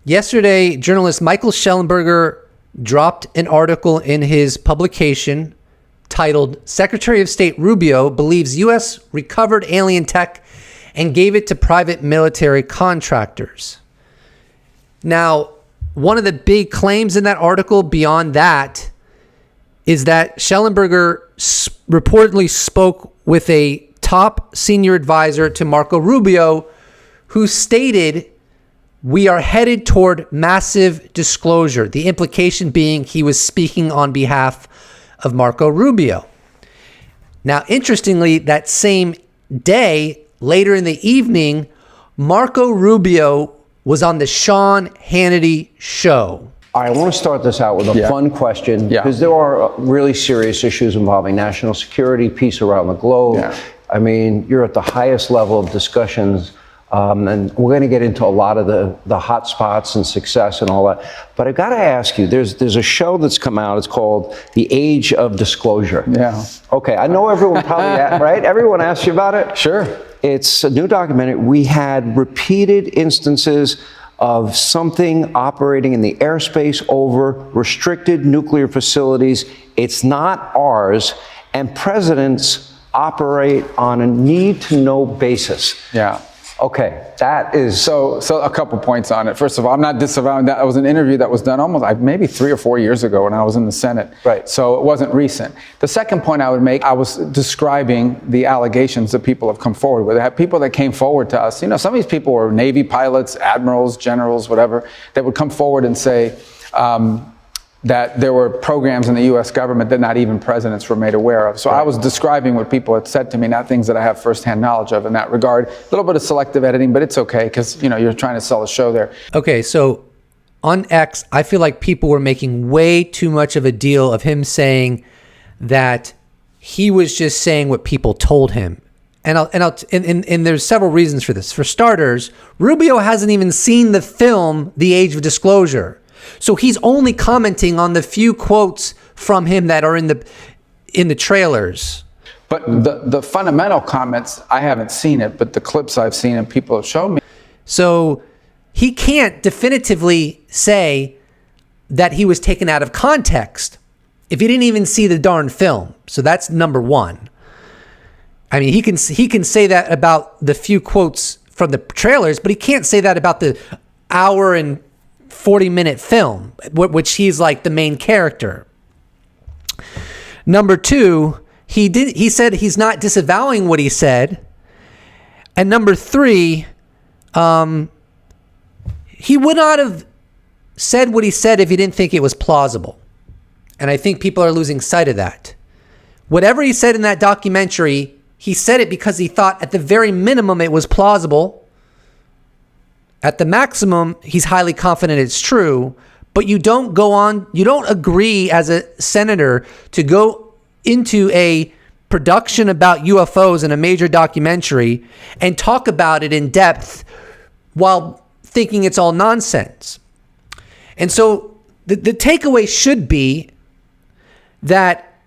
Yesterday, journalist Michael Schellenberger dropped an article in his publication titled Secretary of State Rubio believes U.S. recovered alien tech and gave it to private military contractors. Now, one of the big claims in that article beyond that is that Schellenberger reportedly spoke with a top senior advisor to Marco Rubio, who stated, "We are headed toward massive disclosure." The implication being he was speaking on behalf of Marco Rubio. Now, interestingly, that same day, later in the evening, Marco Rubio was on the Sean Hannity show. All right, I want to start this out with a fun question, because there are really serious issues involving national security, peace around the globe. I mean, you're at the highest level of discussions, and we're going to get into a lot of the hot spots and success and all that. But I've got to ask you, there's a show that's come out. It's called The Age of Disclosure. Yeah. Okay, I know everyone probably, right? Everyone asks you about it? Sure. It's a new documentary. We had repeated instances of something operating in the airspace over restricted nuclear facilities. It's not ours, and presidents operate on a need-to-know basis. Yeah. Okay, that is... So a couple points on it. First of all, I'm not disavowing that. It was an interview that was done almost maybe 3 or 4 years ago when I was in the Senate. Right. So it wasn't recent. The second point I would make, I was describing the allegations that people have come forward with. I have people that came forward to us. You know, some of these people were Navy pilots, admirals, generals, whatever, that would come forward and say, that there were programs in the U.S. government that not even presidents were made aware of. So I was describing what people had said to me, not things that I have firsthand knowledge of in that regard. A little bit of selective editing, but it's okay because, you know, you're trying to sell a show there. Okay, so on X, I feel like people were making way too much of a deal of him saying that he was just saying what people told him. And there's several reasons for this. For starters, Rubio hasn't even seen the film The Age of Disclosure. So he's only commenting on the few quotes from him that are in the trailers. But the fundamental comments, I haven't seen it, but the clips I've seen and people have shown me. So he can't definitively say that he was taken out of context if he didn't even see the darn film. So that's number one. I mean, he can say that about the few quotes from the trailers, but he can't say that about the hour and 40-minute film, which he's like the main character. Number two, he said he's not disavowing what he said. And number three, he would not have said what he said if he didn't think it was plausible. And I think people are losing sight of that. Whatever he said in that documentary, he said it because he thought at the very minimum it was plausible. At the maximum, he's highly confident it's true, but you don't agree as a senator to go into a production about UFOs in a major documentary and talk about it in depth while thinking it's all nonsense. And so the takeaway should be that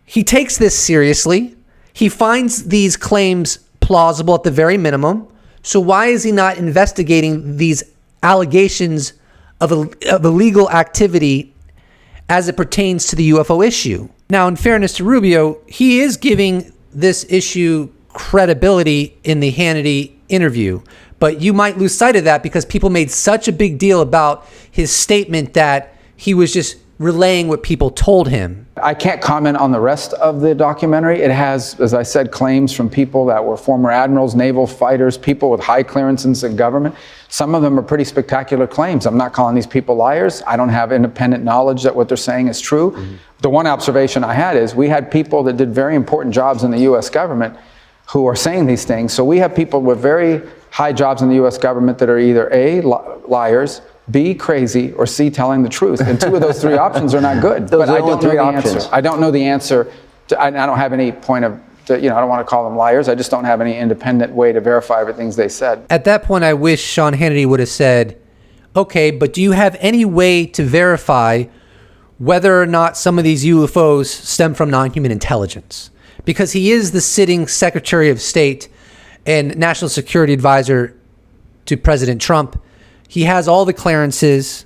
he takes this seriously. He finds these claims plausible at the very minimum. So why is he not investigating these allegations of illegal activity as it pertains to the UFO issue? Now, in fairness to Rubio, he is giving this issue credibility in the Hannity interview, but you might lose sight of that because people made such a big deal about his statement that he was just relaying what people told him. I can't comment on the rest of the documentary. It has, as I said, claims from people that were former admirals, naval fighters, people with high clearances in government. Some of them are pretty spectacular claims. I'm not calling these people liars. I don't have independent knowledge that what they're saying is true. Mm-hmm. The one observation I had is we had people that did very important jobs in the U.S. government who are saying these things. So we have people with very high jobs in the U.S. government that are either A, liars, B, crazy, or C, telling the truth. And two of those three options are not good. Those but are I don't know three the options. answer. I don't know the answer. I don't have any point of, I don't want to call them liars. I just don't have any independent way to verify everything they said. At that point, I wish Sean Hannity would have said, okay, but do you have any way to verify whether or not some of these UFOs stem from non-human intelligence? Because he is the sitting Secretary of State and National Security Advisor to President Trump. He has all the clearances,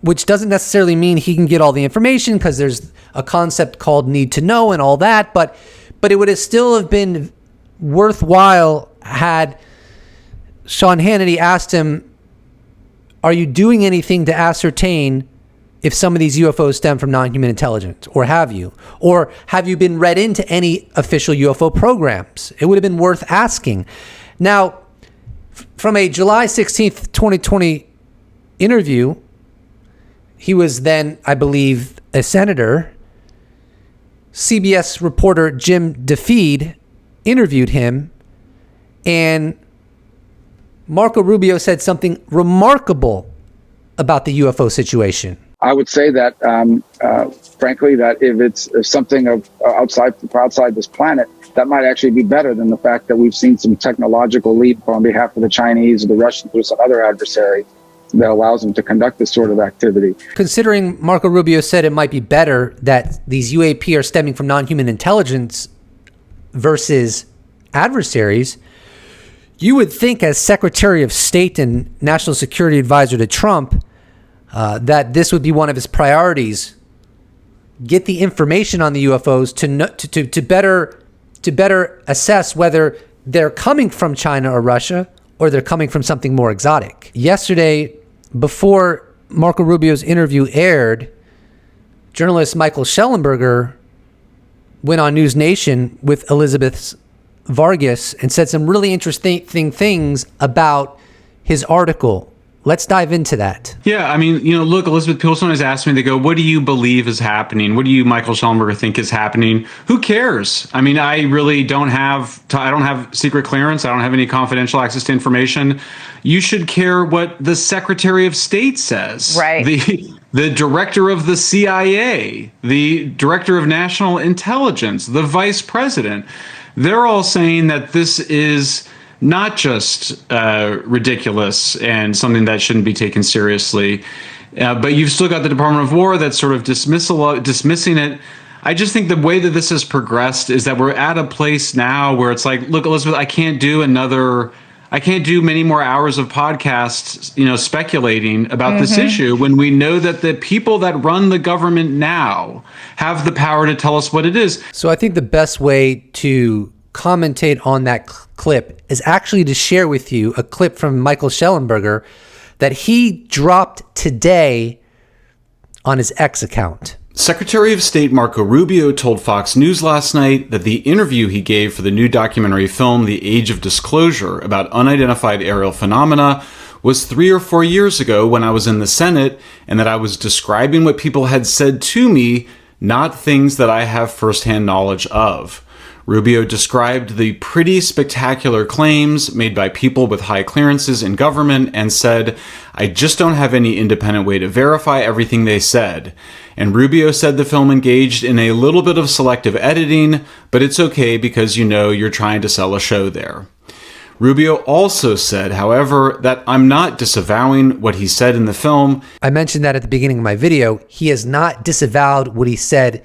which doesn't necessarily mean he can get all the information, because there's a concept called need to know and all that. But it would have still have been worthwhile had Sean Hannity asked him, are you doing anything to ascertain if some of these UFOs stem from non-human intelligence, or have you? Or have you been read into any official UFO programs? It would have been worth asking. Now, from a July 16th, 2020 interview, he was then, I believe, a senator. CBS reporter Jim DeFeed interviewed him, and Marco Rubio said something remarkable about the UFO situation. I would say that, frankly, that if it's something of outside this planet, that might actually be better than the fact that we've seen some technological leap on behalf of the Chinese or the Russians or some other adversary that allows them to conduct this sort of activity. Considering Marco Rubio said it might be better that these UAP are stemming from non-human intelligence versus adversaries, you would think, as Secretary of State and National Security Advisor to Trump, that this would be one of his priorities. Get the information on the UFOs to better assess whether they're coming from China or Russia, or they're coming from something more exotic. Yesterday, before Marco Rubio's interview aired, journalist Michael Schellenberger went on News Nation with Elizabeth Vargas and said some really interesting things about his article. Let's dive into that. Yeah, I mean, look, Elizabeth Pilson has asked me to go, what do you believe is happening? What do you, Michael Schellenberger, think is happening? Who cares? I mean, I really don't have secret clearance. I don't have any confidential access to information. You should care what the Secretary of State says. Right. The director of the CIA, the director of national intelligence, the vice president. They're all saying that this is not just ridiculous and something that shouldn't be taken seriously, but you've still got the Department of War that's sort of dismissing it. I just think the way that this has progressed is that we're at a place now where it's like, look, Elizabeth, I can't do many more hours of podcasts, speculating about this issue, when we know that the people that run the government now have the power to tell us what it is. So I think the best way to commentate on that clip is actually to share with you a clip from Michael Schellenberger that he dropped today on his X account. Secretary of State Marco Rubio told Fox News last night that the interview he gave for the new documentary film, The Age of Disclosure, about unidentified aerial phenomena was 3 or 4 years ago when I was in the Senate, and that I was describing what people had said to me, not things that I have firsthand knowledge of. Rubio described the pretty spectacular claims made by people with high clearances in government and said, I just don't have any independent way to verify everything they said. And Rubio said the film engaged in a little bit of selective editing, but it's okay because you're trying to sell a show there. Rubio also said, however, that I'm not disavowing what he said in the film. I mentioned that at the beginning of my video. He has not disavowed what he said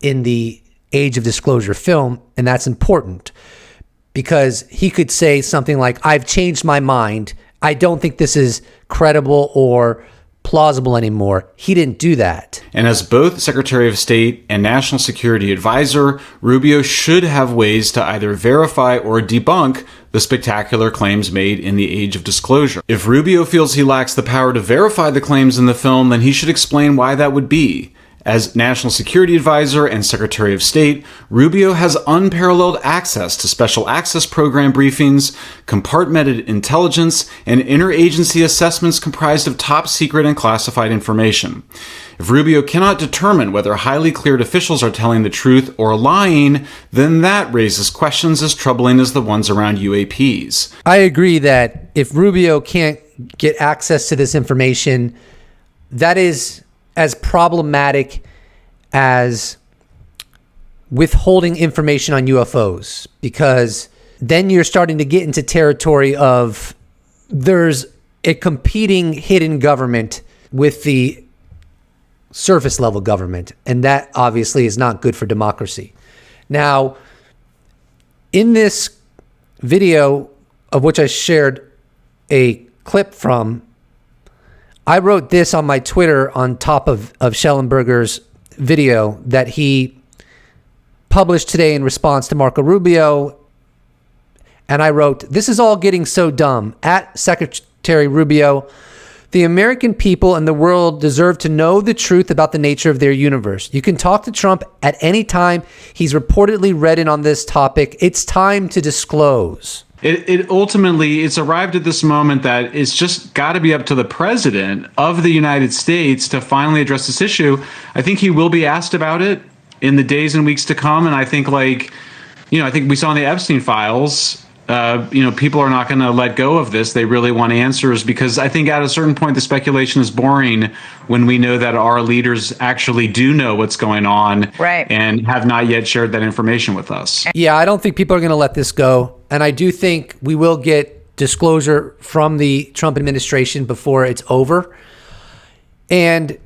in the Age of Disclosure film, and that's important because he could say something like, I've changed my mind. I don't think this is credible or plausible anymore. He didn't do that. And as both Secretary of State and National Security Advisor, Rubio should have ways to either verify or debunk the spectacular claims made in the Age of Disclosure. If Rubio feels he lacks the power to verify the claims in the film, then he should explain why that would be. As National Security Advisor and Secretary of State, Rubio has unparalleled access to Special Access Program briefings, compartmented intelligence, and interagency assessments comprised of top secret and classified information. If Rubio cannot determine whether highly cleared officials are telling the truth or lying, then that raises questions as troubling as the ones around UAPs. I agree that if Rubio can't get access to this information, that is as problematic as withholding information on UFOs, because then you're starting to get into territory of there's a competing hidden government with the surface level government, and that obviously is not good for democracy. Now, in this video, of which I shared a clip from I wrote this on my Twitter on top of Schellenberger's video that he published today in response to Marco Rubio. And I wrote, "This is all getting so dumb. At Secretary Rubio, the American people and the world deserve to know the truth about the nature of their universe. You can talk to Trump at any time. He's reportedly read in on this topic. It's time to disclose." It ultimately, it's arrived at this moment that it's just got to be up to the president of the United States to finally address this issue. I think he will be asked about it in the days and weeks to come. And I think I think we saw in the Epstein files, people are not going to let go of this. They really want answers, because I think at a certain point, the speculation is boring when we know that our leaders actually do know what's going on, right, and have not yet shared that information with us. Yeah, I don't think people are going to let this go. And I do think we will get disclosure from the Trump administration before it's over. And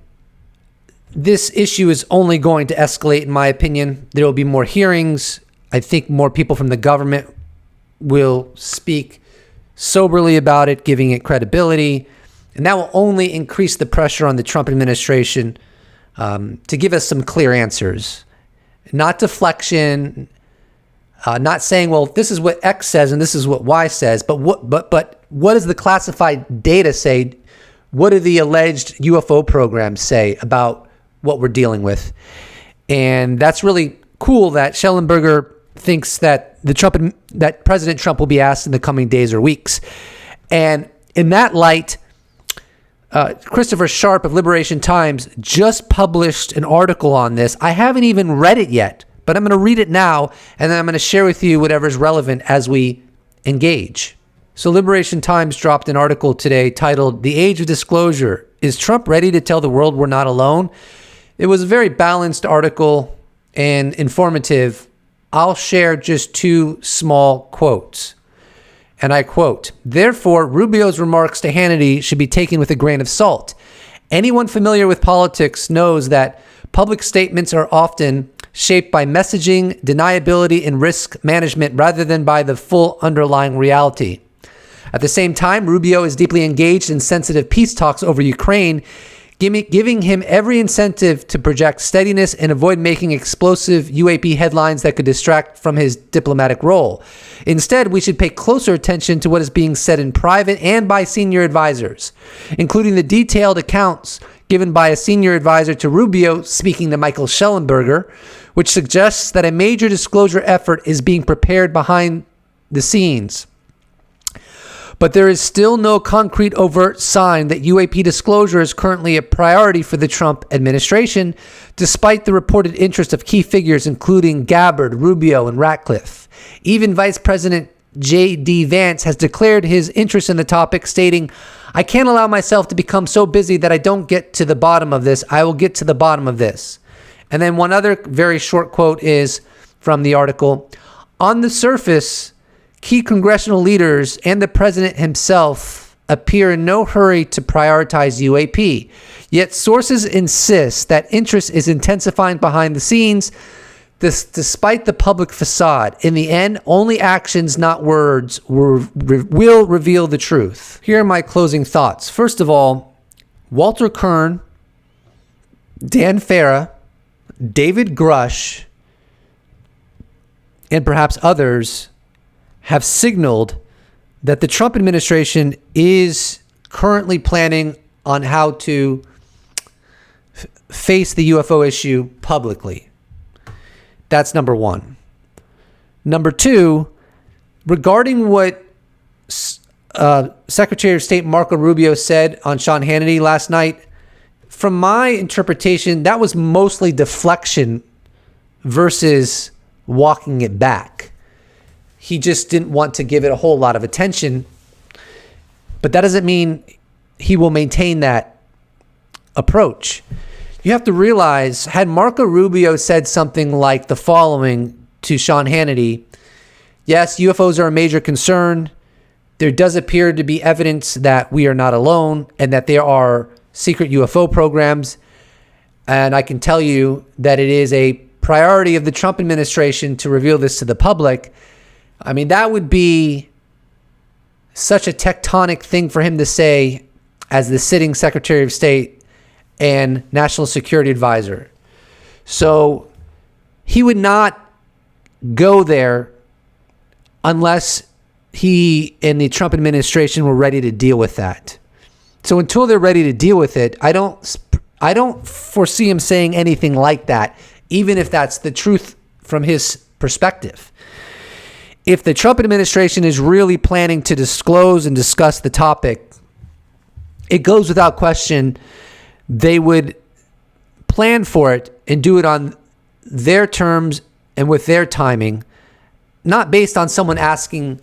this issue is only going to escalate, in my opinion. There will be more hearings. I think more people from the government will speak soberly about it, giving it credibility. And that will only increase the pressure on the Trump administration to give us some clear answers. Not deflection, not saying, well, this is what X says and this is what Y says, but what does the classified data say? What do the alleged UFO programs say about what we're dealing with? And that's really cool that Schellenberger thinks that that President Trump will be asked in the coming days or weeks. And in that light, Christopher Sharp of Liberation Times just published an article on this. I haven't even read it yet, but I'm going to read it now, and then I'm going to share with you whatever's relevant as we engage. So Liberation Times dropped an article today titled, "The Age of Disclosure. Is Trump ready to tell the world we're not alone?" It was a very balanced article and informative. I'll share just two small quotes. And I quote, "Therefore, Rubio's remarks to Hannity should be taken with a grain of salt. Anyone familiar with politics knows that public statements are often shaped by messaging, deniability, and risk management rather than by the full underlying reality. At the same time, Rubio is deeply engaged in sensitive peace talks over Ukraine, giving him every incentive to project steadiness and avoid making explosive UAP headlines that could distract from his diplomatic role. Instead, we should pay closer attention to what is being said in private and by senior advisors, including the detailed accounts given by a senior advisor to Rubio speaking to Michael Schellenberger, which suggests that a major disclosure effort is being prepared behind the scenes. But there is still no concrete overt sign that UAP disclosure is currently a priority for the Trump administration, despite the reported interest of key figures including Gabbard, Rubio, and Ratcliffe. Even Vice President J.D. Vance has declared his interest in the topic, stating, "I can't allow myself to become so busy that I don't get to the bottom of this. I will get to the bottom of this." And then one other very short quote is from the article, "On the surface, key congressional leaders and the president himself appear in no hurry to prioritize UAP. Yet sources insist that interest is intensifying behind the scenes, despite the public facade. In the end, only actions, not words, will reveal the truth." Here are my closing thoughts. First of all, Walter Kern, Dan Farah, David Grush, and perhaps others have signaled that the Trump administration is currently planning on how to face the UFO issue publicly. That's number one. Number two, regarding what Secretary of State Marco Rubio said on Sean Hannity last night, from my interpretation, that was mostly deflection versus walking it back. He just didn't want to give it a whole lot of attention. But that doesn't mean he will maintain that approach. You have to realize, had Marco Rubio said something like the following to Sean Hannity, "Yes, UFOs are a major concern. There does appear to be evidence that we are not alone and that there are secret UFO programs. And I can tell you that it is a priority of the Trump administration to reveal this to the public." I mean, that would be such a tectonic thing for him to say as the sitting Secretary of State and National Security Advisor. So he would not go there unless he and the Trump administration were ready to deal with that. So until they're ready to deal with it, I don't foresee him saying anything like that, even if that's the truth from his perspective. If the Trump administration is really planning to disclose and discuss the topic, it goes without question, they would plan for it and do it on their terms and with their timing, not based on someone asking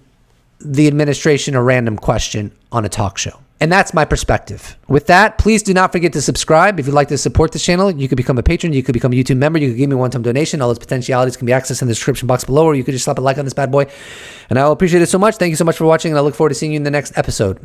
the administration a random question on a talk show. And that's my perspective. With that, please do not forget to subscribe. If you'd like to support this channel, you could become a patron, you could become a YouTube member, you could give me a one-time donation. All those potentialities can be accessed in the description box below, or you could just slap a like on this bad boy. And I will appreciate it so much. Thank you so much for watching, and I look forward to seeing you in the next episode.